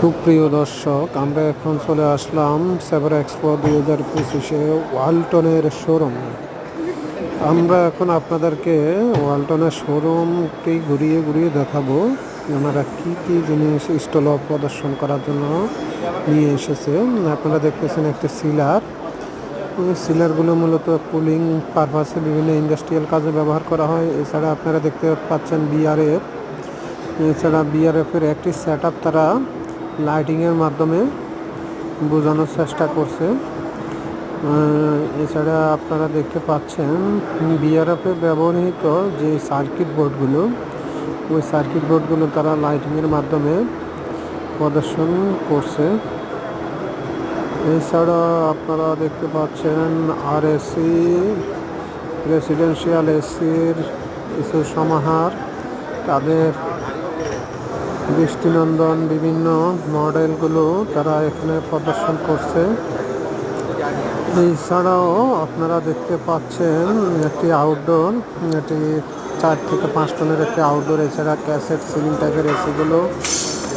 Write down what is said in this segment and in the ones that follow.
সুপ্রিয় দর্শক, আমরা এখন চলে আসলাম সেবার এক্সপো 2025-এ ওয়ালটনের শোরুমে। আমরা এখন আপনাদেরকে ওয়ালটনের শোরুমটি ঘুরিয়ে ঘুরিয়ে দেখাবো ওনারা কী কী জিনিস স্টল প্রদর্শন করার জন্য নিয়ে এসেছে। আপনারা দেখতেছেন একটি সিলার। সিলারগুলো মূলত কুলিং পারপাসে বিভিন্ন ইন্ডাস্ট্রিয়াল কাজে ব্যবহার করা হয়। এছাড়া আপনারা দেখতে পাচ্ছেন বিআরএফ। এছাড়া বিআরএফের একটি সেট আপ তারা লাইটিংয়ের মাধ্যমে বোঝানোর চেষ্টা করছে। এছাড়া আপনারা দেখতে পাচ্ছেন বিআরএফে ব্যবহৃত যে সার্কিট বোর্ডগুলো, ওই সার্কিট বোর্ডগুলো তারা লাইটিংয়ের মাধ্যমে প্রদর্শন করছে। এছাড়া আপনারা দেখতে পাচ্ছেন আর এসি রেসিডেন্সিয়াল এসির কিছু সমাহার, তাদের দৃষ্টিনন্দন বিভিন্ন মডেলগুলো তারা এখানে প্রদর্শন করছে। এছাড়াও আপনারা দেখতে পাচ্ছেন একটি আউটডোর, এটি 4 থেকে 5 টনের একটি আউটডোর। এছাড়া ক্যাসেট সিলিং টাইপের এসিগুলো।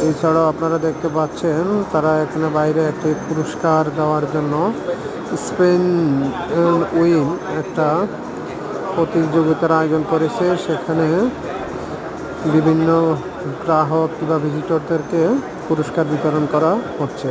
এছাড়াও আপনারা দেখতে পাচ্ছেন তারা এখানে বাইরে একটি পুরস্কার দেওয়ার জন্য স্পেন উইন একটা প্রতিযোগিতার আয়োজন করেছে। সেখানে বিভিন্ন গ্রাহক বা ভিজিটরদেরকে পুরস্কার বিতরণ করা হচ্ছে।